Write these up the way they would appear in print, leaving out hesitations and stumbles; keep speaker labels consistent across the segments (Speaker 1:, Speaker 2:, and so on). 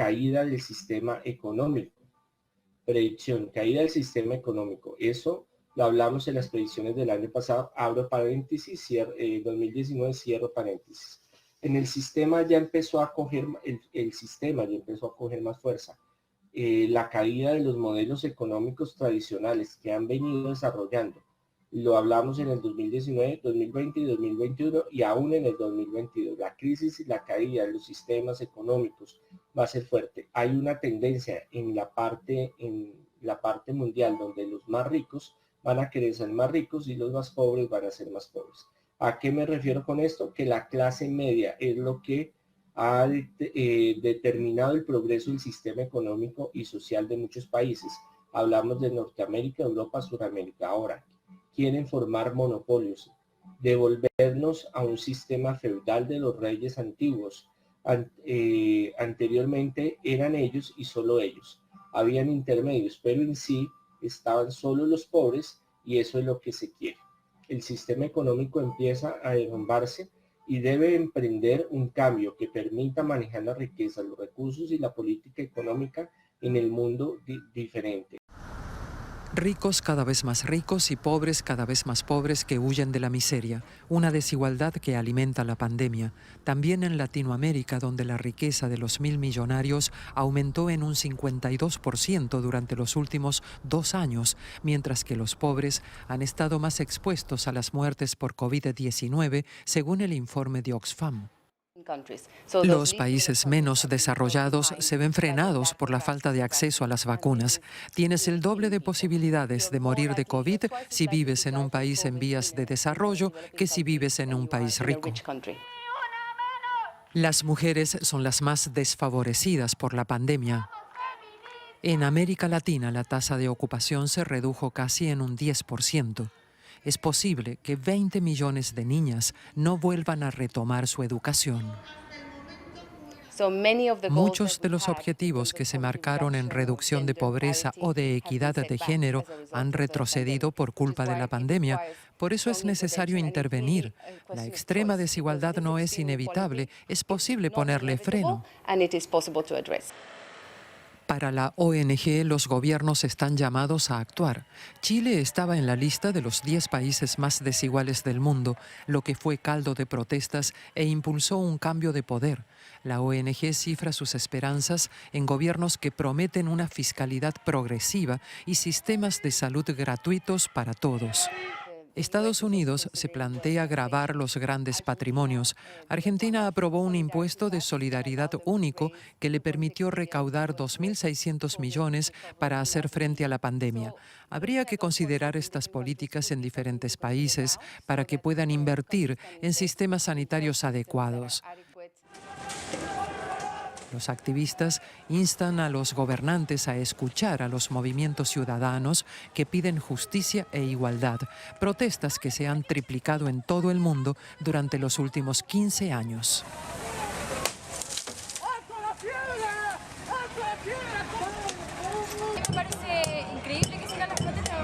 Speaker 1: caída del sistema económico. Predicción, caída del sistema económico. Eso lo hablamos en las predicciones del año pasado, abro paréntesis, 2019, cierro paréntesis. En el sistema ya empezó a coger, el sistema ya empezó a coger más fuerza. La caída de los modelos económicos tradicionales que han venido desarrollando. Lo hablamos en el 2019, 2020 y 2021 y aún en el 2022. La crisis y la caída de los sistemas económicos va a ser fuerte. Hay una tendencia en la parte mundial donde los más ricos van a querer ser más ricos y los más pobres van a ser más pobres. ¿A qué me refiero con esto? Que la clase media es lo que ha determinado el progreso del sistema económico y social de muchos países. Hablamos de Norteamérica, Europa, Suramérica. Ahora, quieren formar monopolios, devolvernos a un sistema feudal de los reyes antiguos. Anteriormente eran ellos y solo ellos. Habían intermedios, pero en sí estaban solo los pobres y eso es lo que se quiere. El sistema económico empieza a derrumbarse y debe emprender un cambio que permita manejar la riqueza, los recursos y la política económica en el mundo diferente.
Speaker 2: Ricos cada vez más ricos y pobres cada vez más pobres que huyen de la miseria, una desigualdad que alimenta la pandemia. También en Latinoamérica, donde la riqueza de los 1.000 millonarios aumentó en un 52% durante los últimos 2 años, mientras que los pobres han estado más expuestos a las muertes por COVID-19, según el informe de Oxfam. Los países menos desarrollados se ven frenados por la falta de acceso a las vacunas. Tienes el doble de posibilidades de morir de COVID si vives en un país en vías de desarrollo que si vives en un país rico. Las mujeres son las más desfavorecidas por la pandemia. En América Latina la tasa de ocupación se redujo casi en un 10%. Es posible que 20 millones de niñas no vuelvan a retomar su educación. Muchos de los objetivos que se marcaron en reducción de pobreza o de equidad de género han retrocedido por culpa de la pandemia. Por eso es necesario intervenir. La extrema desigualdad no es inevitable, es posible ponerle freno. Para la ONG, los gobiernos están llamados a actuar. Chile estaba en la lista de los 10 países más desiguales del mundo, lo que fue caldo de protestas e impulsó un cambio de poder. La ONG cifra sus esperanzas en gobiernos que prometen una fiscalidad progresiva y sistemas de salud gratuitos para todos. Estados Unidos se plantea gravar los grandes patrimonios. Argentina aprobó un impuesto de solidaridad único que le permitió recaudar 2.600 millones para hacer frente a la pandemia. Habría que considerar estas políticas en diferentes países para que puedan invertir en sistemas sanitarios adecuados. Los activistas instan a los gobernantes a escuchar a los movimientos ciudadanos que piden justicia e igualdad, protestas que se han triplicado en todo el mundo durante los últimos 15 años.
Speaker 3: Me parece increíble que sigan las protestas.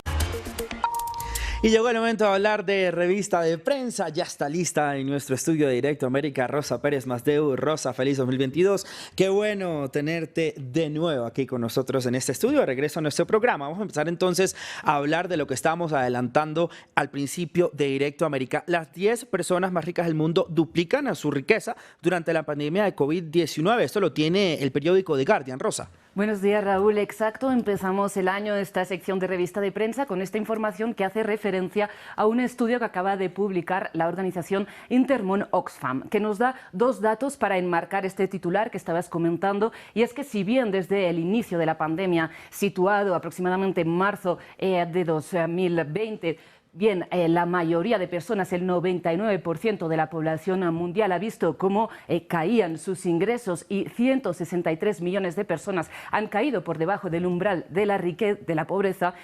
Speaker 4: Y llegó el momento de hablar de revista de prensa. Ya está lista en nuestro estudio de Directo América Rosa Pérez Masdeu. Rosa, feliz 2022. Qué bueno tenerte de nuevo aquí con nosotros en este estudio. De regreso a nuestro programa. Vamos a empezar entonces a hablar de lo que estábamos adelantando al principio de Directo América. Las 10 personas más ricas del mundo duplican a su riqueza durante la pandemia de COVID-19. Esto lo tiene el periódico The Guardian. Rosa.
Speaker 5: Buenos días, Raúl. Exacto, empezamos el año de esta sección de revista de prensa con esta información que hace referencia a un estudio que acaba de publicar la organización Intermón Oxfam, que nos da 2 datos para enmarcar este titular que estabas comentando, y es que si bien desde el inicio de la pandemia, situado aproximadamente en marzo de 2020, bien, la mayoría de personas, el 99% de la población mundial ha visto cómo caían sus ingresos y 163 millones de personas han caído por debajo del umbral de la riqueza, de la pobreza.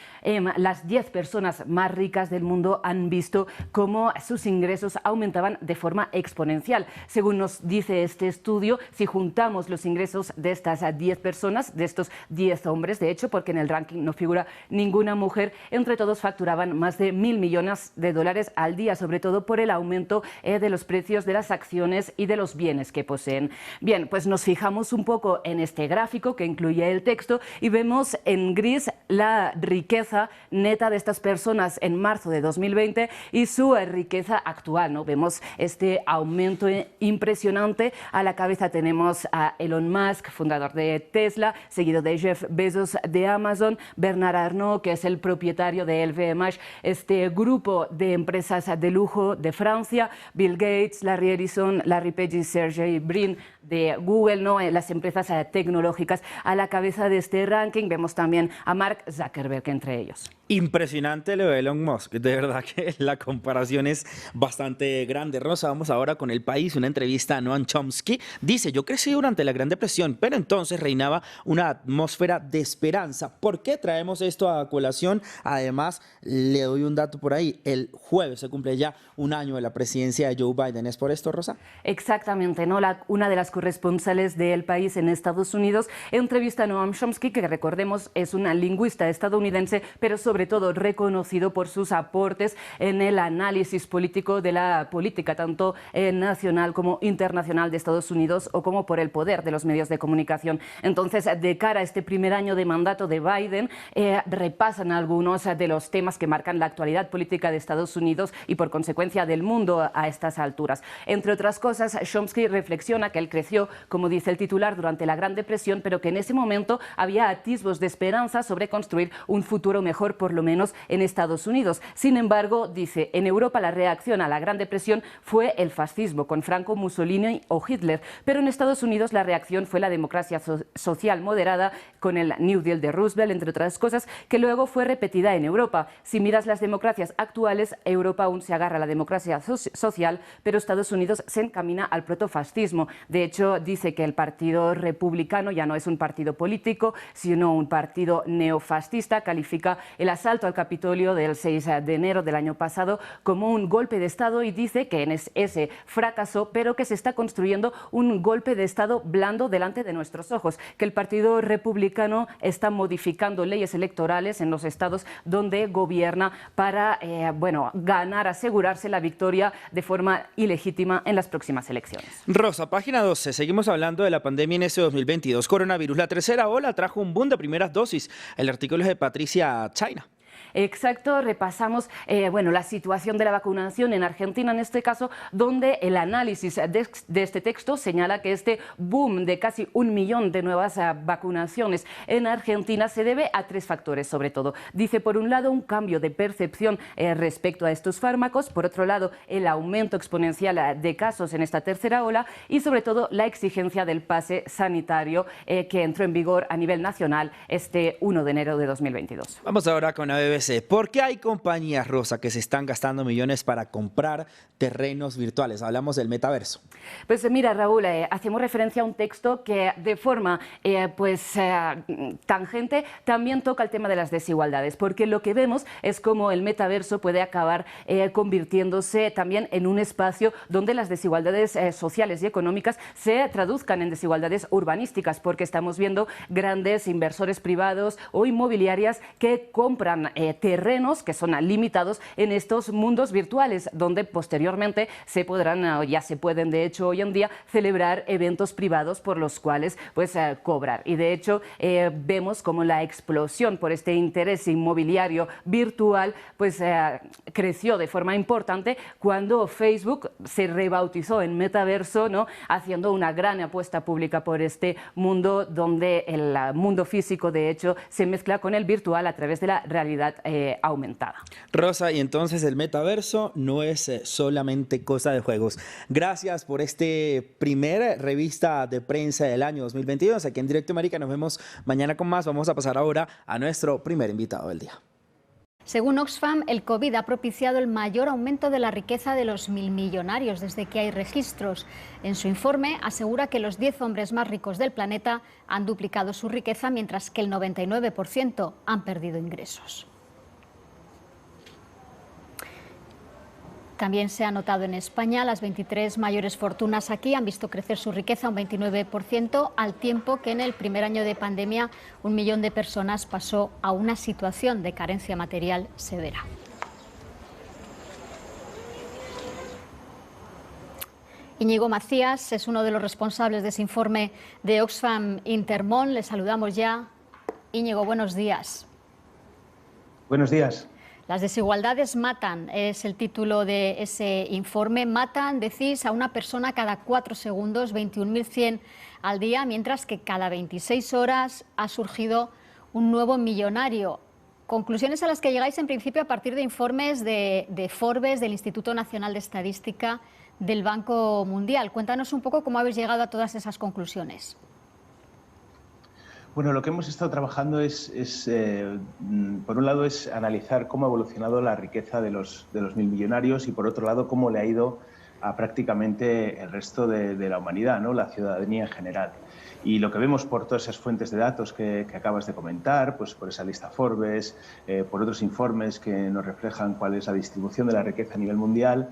Speaker 5: Las 10 personas más ricas del mundo han visto cómo sus ingresos aumentaban de forma exponencial. Según nos dice este estudio, si juntamos los ingresos de estas 10 personas, de estos 10 hombres, de hecho, porque en el ranking no figura ninguna mujer, entre todos facturaban más de 1.000 millones de dólares al día, sobre todo por el aumento de los precios de las acciones y de los bienes que poseen. Bien, pues nos fijamos un poco en este gráfico que incluye el texto y vemos en gris la riqueza neta de estas personas en marzo de 2020 y su riqueza actual, ¿no? Vemos este aumento impresionante. A la cabeza tenemos a Elon Musk, fundador de Tesla, seguido de Jeff Bezos de Amazon, Bernard Arnault, que es el propietario de LVMH, este grupo de empresas de lujo de Francia, Bill Gates, Larry Ellison, Larry Page y Sergey Brin de Google, ¿no? Las empresas tecnológicas a la cabeza de este ranking. Vemos también a Mark Zuckerberg entre ellos.
Speaker 4: Impresionante lo de Elon Musk, de verdad que la comparación es bastante grande. Rosa, vamos ahora con El País, una entrevista a Noam Chomsky. Dice, yo crecí durante la Gran Depresión, pero entonces reinaba una atmósfera de esperanza. ¿Por qué traemos esto a colación? Además, le doy un dato por ahí, el jueves se cumple ya un año de la presidencia de Joe Biden. ¿Es por esto, Rosa?
Speaker 5: Exactamente, ¿no? Una de las corresponsales de El País en Estados Unidos entrevista a Noam Chomsky, que recordemos es una lingüista estadounidense, pero sobre todo reconocido por sus aportes en el análisis político de la política, tanto nacional como internacional de Estados Unidos o como por el poder de los medios de comunicación. Entonces, de cara a este primer año de mandato de Biden, repasan algunos de los temas que marcan la actualidad política de Estados Unidos y por consecuencia del mundo a estas alturas. Entre otras cosas, Chomsky reflexiona que él creció, como dice el titular, durante la Gran Depresión, pero que en ese momento había atisbos de esperanza sobre construir un futuro mejor, por lo menos en Estados Unidos. Sin embargo, dice, en Europa la reacción a la Gran Depresión fue el fascismo, con Franco, Mussolini o Hitler, pero en Estados Unidos la reacción fue la democracia social moderada, con el New Deal de Roosevelt, entre otras cosas, que luego fue repetida en Europa. Si miras las democracias actuales, Europa aún se agarra a la democracia social, pero Estados Unidos se encamina al protofascismo. De hecho, dice que el Partido Republicano ya no es un partido político, sino un partido neofascista. Califica el asalto al Capitolio del 6 de enero del año pasado como un golpe de Estado y dice que ese fracasó, pero que se está construyendo un golpe de Estado blando delante de nuestros ojos, que el Partido Republicano está modificando leyes electorales en los estados donde gobierna para ganar, asegurarse la victoria de forma ilegítima en las próximas elecciones.
Speaker 4: Rosa, página 12. Seguimos hablando de la pandemia en este 2022. Coronavirus. La tercera ola trajo un boom de primeras dosis. El artículo es de Patricia China.
Speaker 5: Exacto, repasamos la situación de la vacunación en Argentina, en este caso, donde el análisis de este texto señala que este boom de casi 1 millón de nuevas vacunaciones en Argentina se debe a 3 factores, sobre todo. Dice, por un lado, un cambio de percepción respecto a estos fármacos, por otro lado, el aumento exponencial de casos en esta tercera ola y, sobre todo, la exigencia del pase sanitario que entró en vigor a nivel nacional este 1 de enero de 2022.
Speaker 4: Vamos ahora con ABC. ¿Por qué hay compañías, Rosa, que se están gastando millones para comprar terrenos virtuales? Hablamos del metaverso.
Speaker 5: Pues mira, Raúl, hacemos referencia a un texto que de forma tangente también toca el tema de las desigualdades, porque lo que vemos es cómo el metaverso puede acabar convirtiéndose también en un espacio donde las desigualdades sociales y económicas se traduzcan en desigualdades urbanísticas, porque estamos viendo grandes inversores privados o inmobiliarias que compran terrenos que son limitados en estos mundos virtuales, donde posteriormente se podrán, ya se pueden de hecho hoy en día, celebrar eventos privados por los cuales cobrar. Y de hecho vemos como la explosión por este interés inmobiliario virtual creció de forma importante cuando Facebook se rebautizó en metaverso, ¿no? Haciendo una gran apuesta pública por este mundo donde el mundo físico de hecho se mezcla con el virtual a través de la realidad aumentada.
Speaker 4: Rosa, y entonces el metaverso no es solamente cosa de juegos. Gracias por este primer revista de prensa del año 2022. Aquí en Directo América nos vemos mañana con más. Vamos a pasar ahora a nuestro primer invitado del día.
Speaker 6: Según Oxfam, el COVID ha propiciado el mayor aumento de la riqueza de los milmillonarios desde que hay registros. En su informe asegura que los 10 hombres más ricos del planeta han duplicado su riqueza, mientras que el 99% han perdido ingresos. También se ha notado en España. Las 23 mayores fortunas aquí han visto crecer su riqueza un 29%, al tiempo que en el primer año de pandemia 1 millón de personas pasó a una situación de carencia material severa. Íñigo Macías es uno de los responsables de ese informe de Oxfam Intermón. Le saludamos ya. Íñigo, buenos días.
Speaker 7: Buenos días.
Speaker 6: Las desigualdades matan, es el título de ese informe. Matan, decís, a una persona cada 4 segundos, 21.100 al día, mientras que cada 26 horas ha surgido un nuevo millonario. Conclusiones a las que llegáis en principio a partir de informes de Forbes, del Instituto Nacional de Estadística, del Banco Mundial. Cuéntanos un poco cómo habéis llegado a todas esas conclusiones.
Speaker 7: Bueno, lo que hemos estado trabajando por un lado, es analizar cómo ha evolucionado la riqueza de los 1.000 millonarios y, por otro lado, cómo le ha ido a prácticamente el resto de la humanidad, ¿no? La ciudadanía en general. Y lo que vemos por todas esas fuentes de datos que acabas de comentar, pues por esa lista Forbes, por otros informes que nos reflejan cuál es la distribución de la riqueza a nivel mundial,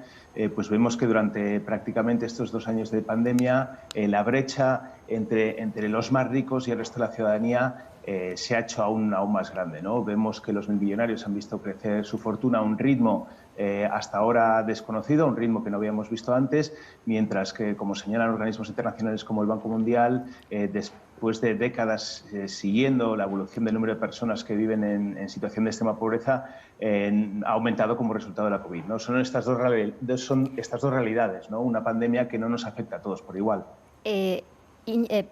Speaker 7: pues vemos que durante prácticamente estos 2 años de pandemia la brecha entre los más ricos y el resto de la ciudadanía se ha hecho aún más grande, ¿no? Vemos que los millonarios han visto crecer su fortuna a un ritmo hasta ahora desconocido, un ritmo que no habíamos visto antes, mientras que, como señalan organismos internacionales como el Banco Mundial, después de décadas siguiendo la evolución del número de personas que viven en situación de extrema pobreza, ha aumentado como resultado de la COVID, ¿no? Son estas dos realidades, ¿no? Una pandemia que no nos afecta a todos por igual.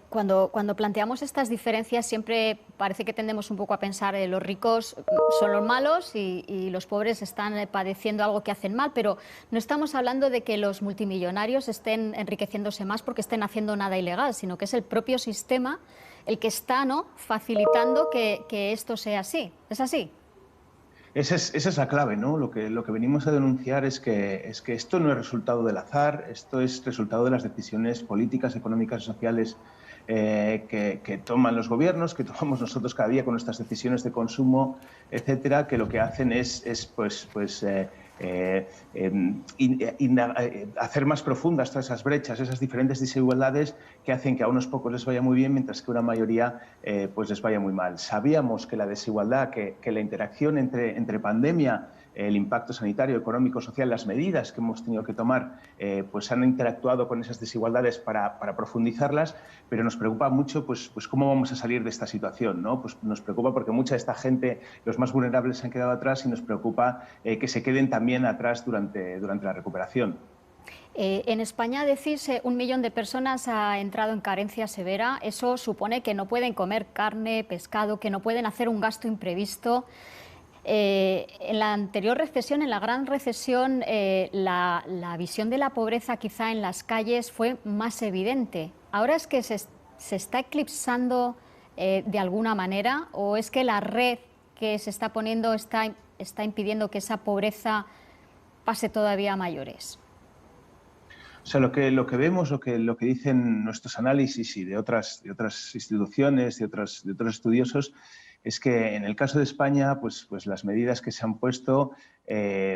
Speaker 6: Cuando planteamos estas diferencias siempre parece que tendemos un poco a pensar los ricos son los malos y los pobres están padeciendo algo que hacen mal, pero no estamos hablando de que los multimillonarios estén enriqueciéndose más porque estén haciendo nada ilegal, sino que es el propio sistema el que está, ¿no?, facilitando que esto sea así. ¿Es así?
Speaker 7: Esa es la clave, ¿no? Lo que venimos a denunciar es que esto no es resultado del azar, esto es resultado de las decisiones políticas, económicas y sociales que toman los gobiernos, que tomamos nosotros cada día con nuestras decisiones de consumo, etcétera, que lo que hacen es hacer más profundas todas esas brechas, esas diferentes desigualdades que hacen que a unos pocos les vaya muy bien, mientras que a una mayoría pues les vaya muy mal. Sabíamos que la desigualdad, que la interacción entre pandemia, el impacto sanitario, económico, social, las medidas que hemos tenido que tomar, pues han interactuado con esas desigualdades para profundizarlas, pero nos preocupa mucho pues cómo vamos a salir de esta situación, ¿no? Pues nos preocupa porque mucha de esta gente, los más vulnerables, se han quedado atrás, y nos preocupa que se queden también atrás durante la recuperación.
Speaker 6: En España, decís, 1 millón de personas ha entrado en carencia severa. Eso supone que no pueden comer carne, pescado, que no pueden hacer un gasto imprevisto. En la anterior recesión, en la gran recesión, la visión de la pobreza quizá en las calles fue más evidente. ¿Ahora es que se está eclipsando de alguna manera, o es que la red que se está poniendo está impidiendo que esa pobreza pase todavía a mayores?
Speaker 7: O sea, lo que vemos, lo que dicen nuestros análisis y de otras instituciones, de otros estudiosos, es que en el caso de España, pues las medidas que se han puesto,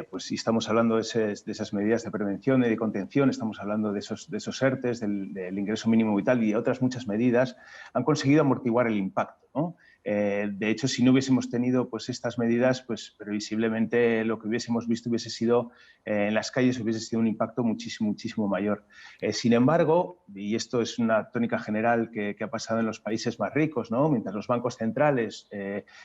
Speaker 7: pues si estamos hablando de esas medidas de prevención y de contención, estamos hablando de esos ERTEs, del ingreso mínimo vital y de otras muchas medidas, han conseguido amortiguar el impacto, ¿no? De hecho, si no hubiésemos tenido pues estas medidas, pues previsiblemente lo que hubiésemos visto hubiese sido en las calles, hubiese sido un impacto muchísimo mayor. Sin embargo, y esto es una tónica general que ha pasado en los países más ricos, ¿no? Mientras los bancos centrales,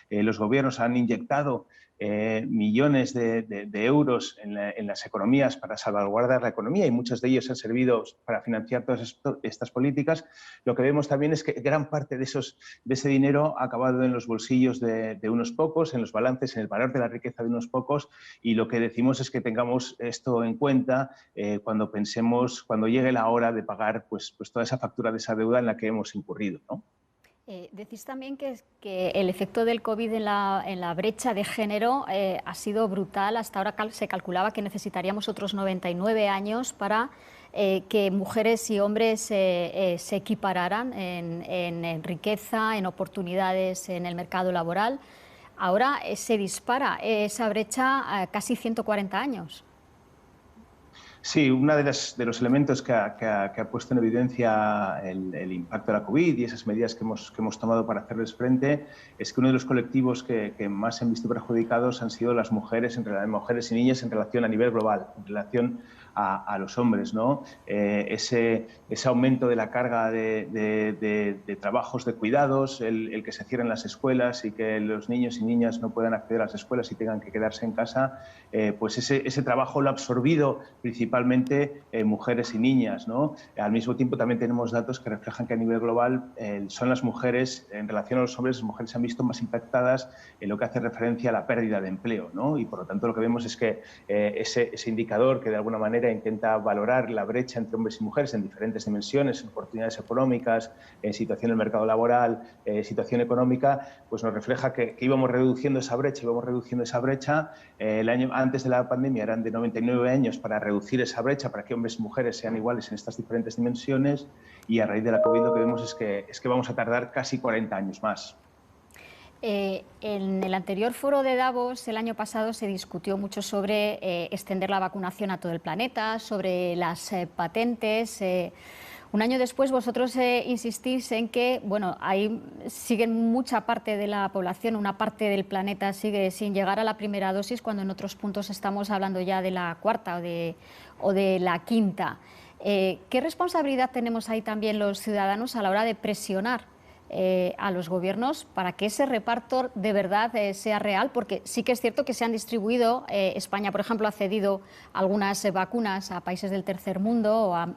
Speaker 7: los gobiernos han inyectado millones de euros en las economías para salvaguardar la economía, y muchos de ellos han servido para financiar todas estas políticas, lo que vemos también es que gran parte de ese dinero ha acabado en los bolsillos de unos pocos, en los balances, en el valor de la riqueza de unos pocos, y lo que decimos es que tengamos esto en cuenta cuando llegue la hora de pagar pues toda esa factura de esa deuda en la que hemos incurrido, ¿no?
Speaker 6: Decís también que el efecto del COVID en la brecha de género ha sido brutal. Hasta ahora se calculaba que necesitaríamos otros 99 años para que mujeres y hombres se equipararan en riqueza, en oportunidades en el mercado laboral. Ahora se dispara esa brecha a casi 140 años.
Speaker 7: Sí, uno de los elementos que ha puesto en evidencia el impacto de la COVID y esas medidas que hemos tomado para hacerles frente es que uno de los colectivos que más se han visto perjudicados han sido las mujeres y niñas en relación a nivel global, en relación a los hombres, ¿no? Ese aumento de la carga de trabajos de cuidados, el que se cierren las escuelas y que los niños y niñas no puedan acceder a las escuelas y tengan que quedarse en casa, pues ese trabajo lo ha absorbido principalmente mujeres y niñas, ¿no? Al mismo tiempo también tenemos datos que reflejan que a nivel global son las mujeres, en relación a los hombres, las mujeres se han visto más impactadas en lo que hace referencia a la pérdida de empleo, ¿no? Y por lo tanto lo que vemos es que ese indicador que de alguna manera intenta valorar la brecha entre hombres y mujeres en diferentes dimensiones, en oportunidades económicas, en situación del mercado laboral, situación económica, pues nos refleja que íbamos reduciendo esa brecha, el año antes de la pandemia eran de 99 años para reducir esa brecha, para que hombres y mujeres sean iguales en estas diferentes dimensiones, y a raíz de la COVID lo que vemos es que vamos a tardar casi 40 años más.
Speaker 6: En el anterior foro de Davos el año pasado se discutió mucho sobre extender la vacunación a todo el planeta, sobre las patentes. Un año después vosotros insistís en que, bueno, ahí siguen mucha parte de la población, una parte del planeta sigue sin llegar a la primera dosis, cuando en otros puntos estamos hablando ya de la cuarta o de la quinta. ¿Qué responsabilidad tenemos ahí también los ciudadanos a la hora de presionar a los gobiernos para que ese reparto de verdad sea real? Porque sí que es cierto que se han distribuido, España por ejemplo ha cedido algunas vacunas a países del tercer mundo o ha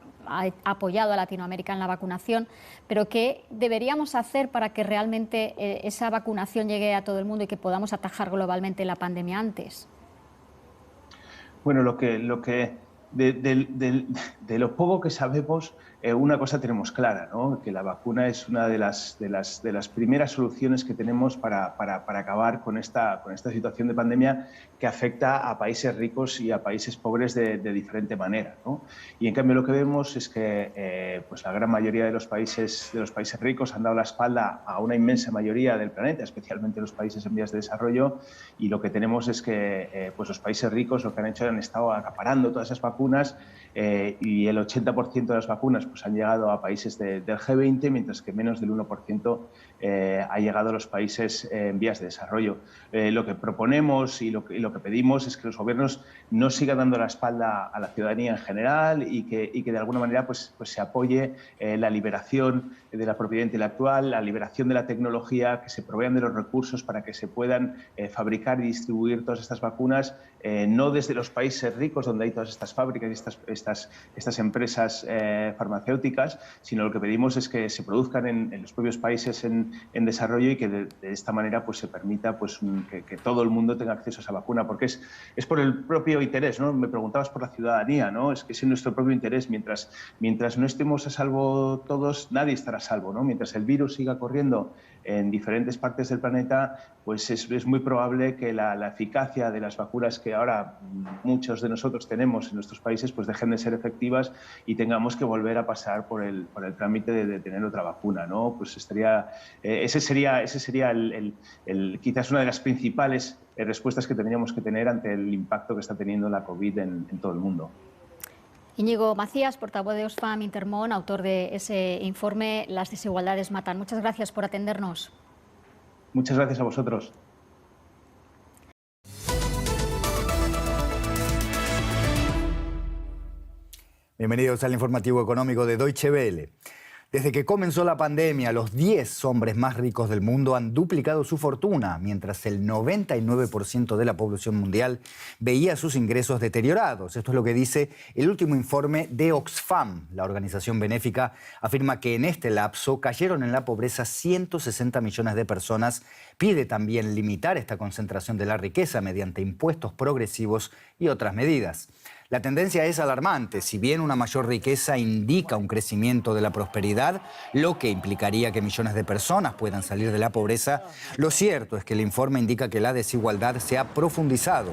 Speaker 6: apoyado a Latinoamérica en la vacunación, pero ¿qué deberíamos hacer para que realmente esa vacunación llegue a todo el mundo y que podamos atajar globalmente la pandemia antes?
Speaker 7: Bueno, de lo poco que sabemos, una cosa tenemos clara, ¿no? Que la vacuna es una de las primeras soluciones que tenemos para acabar con esta situación de pandemia que afecta a países ricos y a países pobres de diferente manera, ¿no? Y en cambio lo que vemos es que pues la gran mayoría de los países ricos han dado la espalda a una inmensa mayoría del planeta, especialmente los países en vías de desarrollo, y lo que tenemos es que pues los países ricos lo que han hecho han estado acaparando todas esas vacunas, y el 80% de las vacunas pues han llegado a países del G20, mientras que menos del 1% ha llegado a los países en vías de desarrollo. Lo que proponemos y lo que pedimos es que los gobiernos no sigan dando la espalda a la ciudadanía en general y que de alguna manera pues se apoye la liberación de la propiedad intelectual, la liberación de la tecnología, que se provean de los recursos para que se puedan fabricar y distribuir todas estas vacunas, no desde los países ricos donde hay todas estas fábricas y estas empresas farmacéuticas, sino lo que pedimos es que se produzcan en los propios países en desarrollo y que de esta manera pues se permita pues que todo el mundo tenga acceso a esa vacuna, porque es por el propio interés, ¿no? Me preguntabas por la ciudadanía, ¿no? Es que es en nuestro propio interés. Mientras no estemos a salvo todos, nadie estará a salvo, ¿no? Mientras el virus siga corriendo en diferentes partes del planeta, pues es muy probable que la eficacia de las vacunas que ahora muchos de nosotros tenemos en nuestros países pues dejen de ser efectivas y tengamos que volver a pasar por el trámite de tener otra vacuna, ¿no? Pues ese sería quizás una de las principales respuestas que tendríamos que tener ante el impacto que está teniendo la COVID en todo el mundo.
Speaker 6: Íñigo Macías, portavoz de Oxfam Intermón, autor de ese informe Las desigualdades matan. Muchas gracias por atendernos.
Speaker 7: Muchas gracias a vosotros.
Speaker 8: Bienvenidos al informativo económico de Deutsche Welle. Desde que comenzó la pandemia, los 10 hombres más ricos del mundo han duplicado su fortuna, mientras el 99% de la población mundial veía sus ingresos deteriorados. Esto es lo que dice el último informe de Oxfam. La organización benéfica afirma que en este lapso cayeron en la pobreza 160 millones de personas. Pide también limitar esta concentración de la riqueza mediante impuestos progresivos y otras medidas. La tendencia es alarmante. Si bien una mayor riqueza indica un crecimiento de la prosperidad, lo que implicaría que millones de personas puedan salir de la pobreza, lo cierto es que el informe indica que la desigualdad se ha profundizado.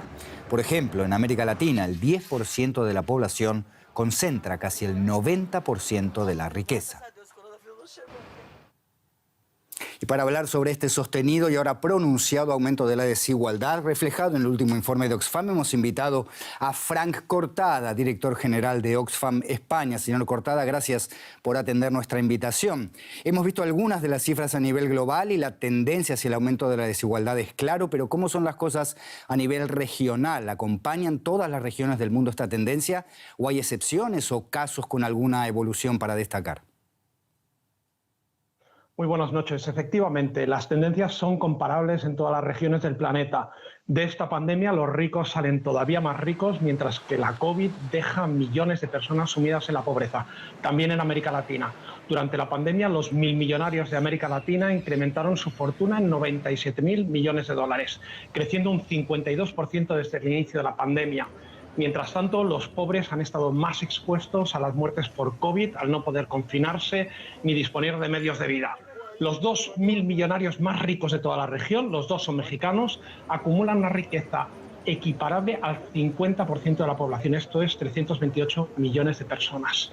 Speaker 8: Por ejemplo, en América Latina, el 10% de la población concentra casi el 90% de la riqueza. Y para hablar sobre este sostenido y ahora pronunciado aumento de la desigualdad reflejado en el último informe de Oxfam, hemos invitado a Frank Cortada, director general de Oxfam España. Señor Cortada, gracias por atender nuestra invitación. Hemos visto algunas de las cifras a nivel global y la tendencia hacia el aumento de la desigualdad es claro, pero ¿cómo son las cosas a nivel regional? ¿Acompañan todas las regiones del mundo esta tendencia o hay excepciones o casos con alguna evolución para destacar?
Speaker 9: Muy buenas noches. Efectivamente, las tendencias son comparables en todas las regiones del planeta. De esta pandemia, los ricos salen todavía más ricos, mientras que la COVID deja millones de personas sumidas en la pobreza. También en América Latina. Durante la pandemia, los milmillonarios de América Latina incrementaron su fortuna en 97.000 millones de dólares, creciendo un 52% desde el inicio de la pandemia. Mientras tanto, los pobres han estado más expuestos a las muertes por COVID al no poder confinarse ni disponer de medios de vida. Los 2.000 millonarios más ricos de toda la región, los dos son mexicanos, acumulan una riqueza equiparable al 50% de la población, esto es 328 millones de personas.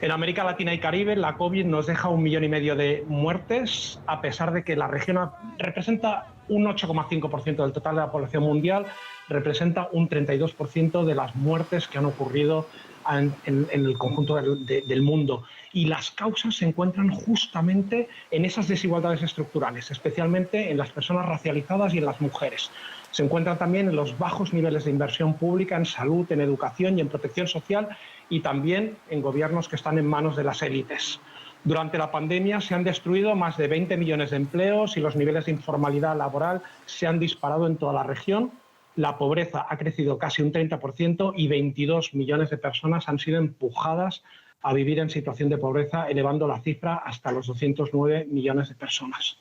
Speaker 9: En América Latina y Caribe, la COVID nos deja 1,5 millones de muertes, a pesar de que la región representa un 8,5% del total de la población mundial, representa un 32% de las muertes que han ocurrido en el conjunto del mundo. Y las causas se encuentran justamente en esas desigualdades estructurales, especialmente en las personas racializadas y en las mujeres. Se encuentran también en los bajos niveles de inversión pública en salud, en educación y en protección social, y también en gobiernos que están en manos de las élites. Durante la pandemia se han destruido más de 20 millones de empleos y los niveles de informalidad laboral se han disparado en toda la región. La pobreza ha crecido casi un 30% y 22 millones de personas han sido empujadas a vivir en situación de pobreza, elevando la cifra hasta los 209 millones de personas.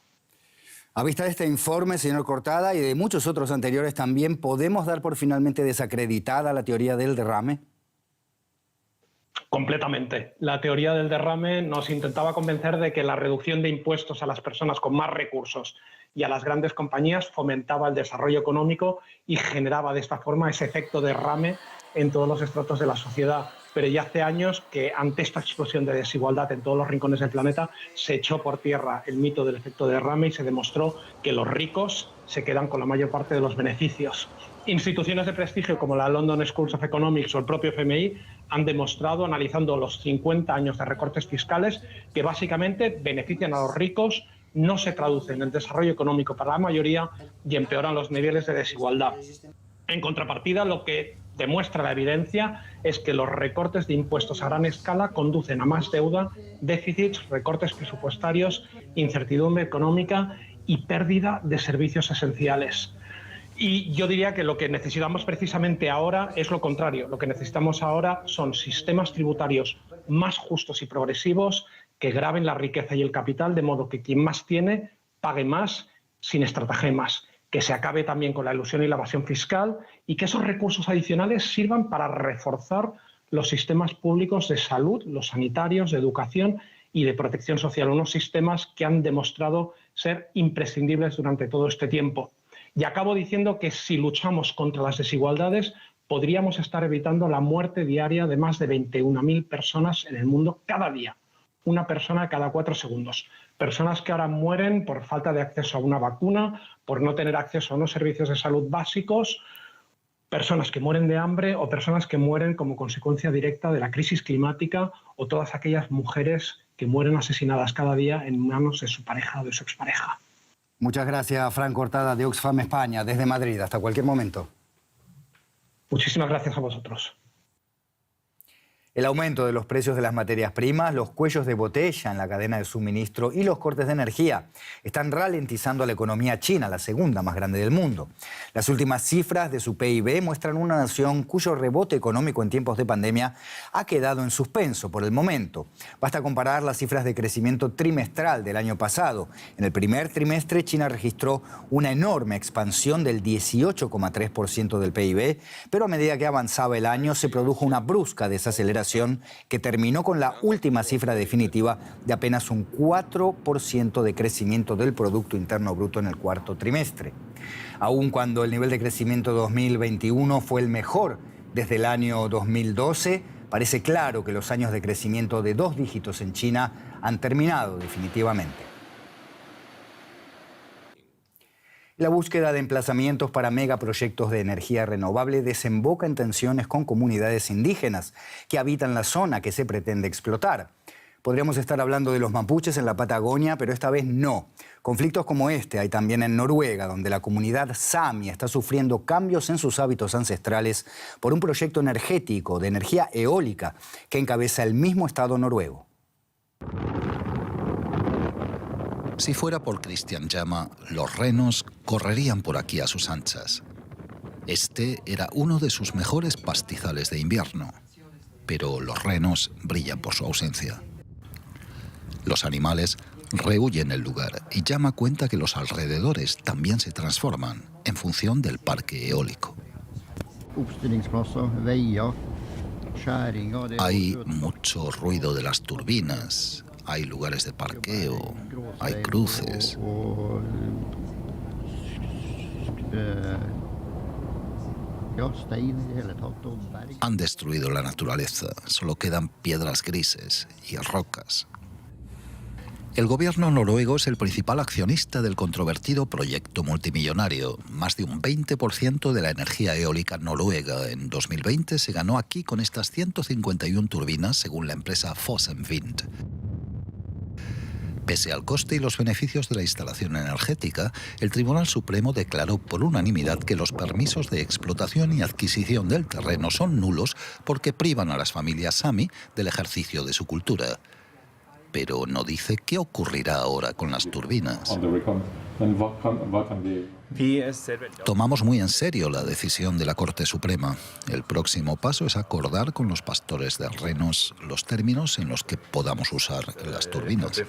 Speaker 8: A vista de este informe, señor Cortada, y de muchos otros anteriores también, ¿podemos dar por finalmente desacreditada la teoría del derrame?
Speaker 9: Completamente. La teoría del derrame nos intentaba convencer de que la reducción de impuestos a las personas con más recursos y a las grandes compañías fomentaba el desarrollo económico y generaba de esta forma ese efecto derrame en todos los estratos de la sociedad. Pero ya hace años que ante esta explosión de desigualdad en todos los rincones del planeta se echó por tierra el mito del efecto derrame y se demostró que los ricos se quedan con la mayor parte de los beneficios. Instituciones de prestigio como la London School of Economics o el propio FMI han demostrado, analizando los 50 años de recortes fiscales, que básicamente benefician a los ricos, no se traducen en desarrollo económico para la mayoría y empeoran los niveles de desigualdad. En contrapartida, lo que demuestra la evidencia es que los recortes de impuestos a gran escala conducen a más deuda, déficits, recortes presupuestarios, incertidumbre económica y pérdida de servicios esenciales. Y yo diría que lo que necesitamos precisamente ahora es lo contrario. Lo que necesitamos ahora son sistemas tributarios más justos y progresivos que graven la riqueza y el capital, de modo que quien más tiene pague más sin estratagemas, que se acabe también con la elusión y la evasión fiscal y que esos recursos adicionales sirvan para reforzar los sistemas públicos de salud, los sanitarios, de educación y de protección social, unos sistemas que han demostrado ser imprescindibles durante todo este tiempo. Y acabo diciendo que si luchamos contra las desigualdades, podríamos estar evitando la muerte diaria de más de 21.000 personas en el mundo cada día. Una persona cada 4 segundos. Personas que ahora mueren por falta de acceso a una vacuna, por no tener acceso a unos servicios de salud básicos, personas que mueren de hambre o personas que mueren como consecuencia directa de la crisis climática, o todas aquellas mujeres que mueren asesinadas cada día en manos de su pareja o de su expareja.
Speaker 8: Muchas gracias, Frank Cortada, de Oxfam España, desde Madrid. Hasta cualquier momento.
Speaker 9: Muchísimas gracias a vosotros.
Speaker 8: El aumento de los precios de las materias primas, los cuellos de botella en la cadena de suministro y los cortes de energía están ralentizando a la economía china, la segunda más grande del mundo. Las últimas cifras de su PIB muestran una nación cuyo rebote económico en tiempos de pandemia ha quedado en suspenso por el momento. Basta comparar las cifras de crecimiento trimestral del año pasado. En el primer trimestre, China registró una enorme expansión del 18,3% del PIB, pero a medida que avanzaba el año se produjo una brusca desaceleración que terminó con la última cifra definitiva de apenas un 4% de crecimiento del Producto Interno Bruto en el cuarto trimestre. Aun cuando el nivel de crecimiento 2021 fue el mejor desde el año 2012, parece claro que los años de crecimiento de 2 dígitos en China han terminado definitivamente. La búsqueda de emplazamientos para megaproyectos de energía renovable desemboca en tensiones con comunidades indígenas que habitan la zona que se pretende explotar. Podríamos estar hablando de los mapuches en la Patagonia, pero esta vez no. Conflictos como este hay también en Noruega, donde la comunidad sami está sufriendo cambios en sus hábitos ancestrales por un proyecto energético de energía eólica que encabeza el mismo Estado noruego.
Speaker 10: Si fuera por Christian Llama, los renos correrían por aquí a sus anchas. Este era uno de sus mejores pastizales de invierno, pero los renos brillan por su ausencia. Los animales rehuyen el lugar y Llama cuenta que los alrededores también se transforman en función del parque eólico. Hay mucho ruido de las turbinas. Hay lugares de parqueo, hay cruces. Han destruido la naturaleza, solo quedan piedras grises y rocas. El gobierno noruego es el principal accionista del controvertido proyecto multimillonario. Más de un 20% de la energía eólica noruega en 2020 se ganó aquí con estas 151 turbinas, según la empresa Fosen Vind. Pese al coste y los beneficios de la instalación energética, el Tribunal Supremo declaró por unanimidad que los permisos de explotación y adquisición del terreno son nulos porque privan a las familias sami del ejercicio de su cultura. Pero no dice qué ocurrirá ahora con las turbinas. Tomamos muy en serio la decisión de la Corte Suprema. El próximo paso es acordar con los pastores de renos los términos en los que podamos usar las turbinas.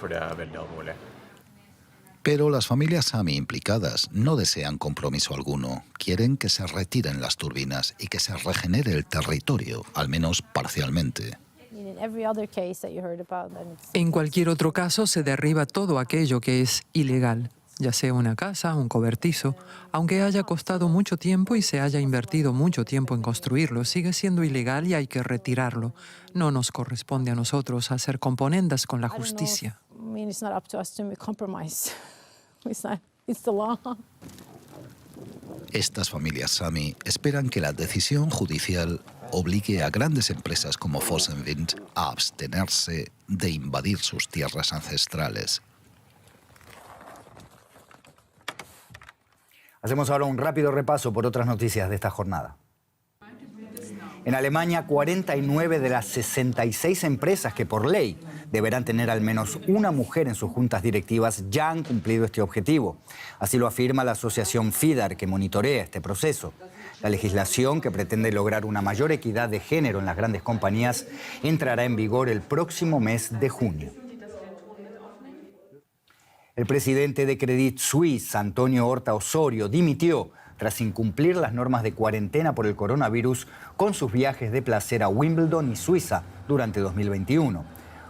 Speaker 10: Pero las familias sami implicadas no desean compromiso alguno. Quieren que se retiren las turbinas y que se regenere el territorio, al menos parcialmente.
Speaker 2: En cualquier otro caso se derriba todo aquello que es ilegal, ya sea una casa, un cobertizo. Aunque haya costado mucho tiempo y se haya invertido mucho tiempo en construirlo, sigue siendo ilegal y hay que retirarlo. No nos corresponde a nosotros hacer componendas con la justicia.
Speaker 10: Estas familias sami esperan que la decisión judicial obligue a grandes empresas como Fosen Vind a abstenerse de invadir sus tierras ancestrales.
Speaker 8: Hacemos ahora un rápido repaso por otras noticias de esta jornada. En Alemania, 49 de las 66 empresas que por ley deberán tener al menos una mujer en sus juntas directivas ya han cumplido este objetivo. Así lo afirma la asociación FIDAR, que monitorea este proceso. La legislación, que pretende lograr una mayor equidad de género en las grandes compañías, entrará en vigor el próximo mes de junio. El presidente de Credit Suisse, Antonio Horta Osorio, dimitió tras incumplir las normas de cuarentena por el coronavirus con sus viajes de placer a Wimbledon y Suiza durante 2021.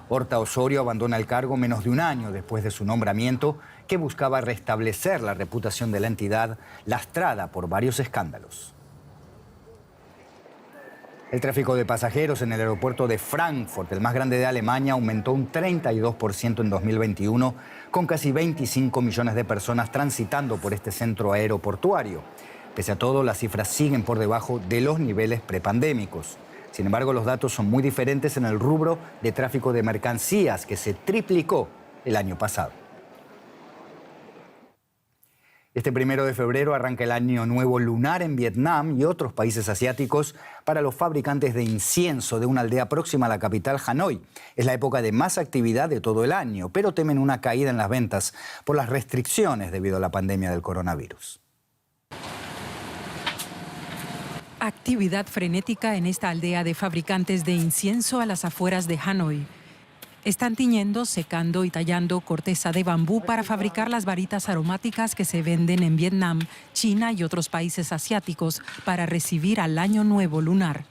Speaker 8: Horta Osorio abandona el cargo menos de un año después de su nombramiento, que buscaba restablecer la reputación de la entidad lastrada por varios escándalos. El tráfico de pasajeros en el aeropuerto de Frankfurt, el más grande de Alemania, aumentó un 32% en 2021, con casi 25 millones de personas transitando por este centro aeroportuario. Pese a todo, las cifras siguen por debajo de los niveles prepandémicos. Sin embargo, los datos son muy diferentes en el rubro de tráfico de mercancías, que se triplicó el año pasado. Este 1 de febrero arranca el Año Nuevo Lunar en Vietnam y otros países asiáticos para los fabricantes de incienso de una aldea próxima a la capital, Hanoi. Es la época de más actividad de todo el año, pero temen una caída en las ventas por las restricciones debido a la pandemia del coronavirus.
Speaker 11: Actividad frenética en esta aldea de fabricantes de incienso a las afueras de Hanoi. Están tiñendo, secando y tallando corteza de bambú para fabricar las varitas aromáticas que se venden en Vietnam, China y otros países asiáticos para recibir al Año Nuevo Lunar.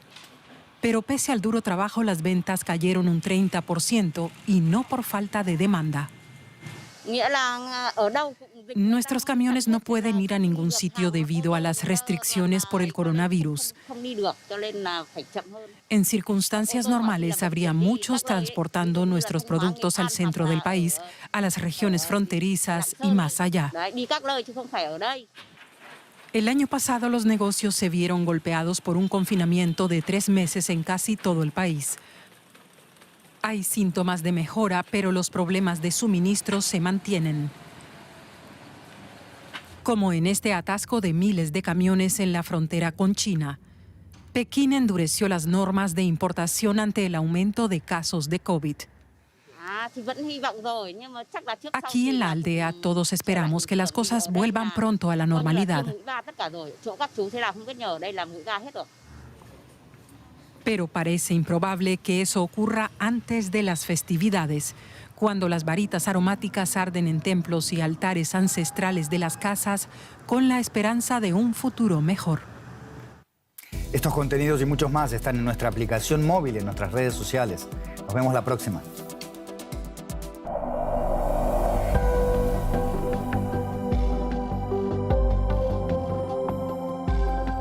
Speaker 11: Pero pese al duro trabajo, las ventas cayeron un 30% y no por falta de demanda. Nuestros camiones no pueden ir a ningún sitio debido a las restricciones por el coronavirus. En circunstancias normales habría muchos transportando nuestros productos al centro del país, a las regiones fronterizas y más allá. El año pasado los negocios se vieron golpeados por un confinamiento de 3 meses en casi todo el país. Hay síntomas de mejora, pero los problemas de suministro se mantienen. Como en este atasco de miles de camiones en la frontera con China. Pekín endureció las normas de importación ante el aumento de casos de COVID. Aquí en la aldea todos esperamos que las cosas vuelvan pronto a la normalidad. Pero parece improbable que eso ocurra antes de las festividades, cuando las varitas aromáticas arden en templos y altares ancestrales de las casas con la esperanza de un futuro mejor.
Speaker 8: Estos contenidos y muchos más están en nuestra aplicación móvil, en nuestras redes sociales. Nos vemos la próxima.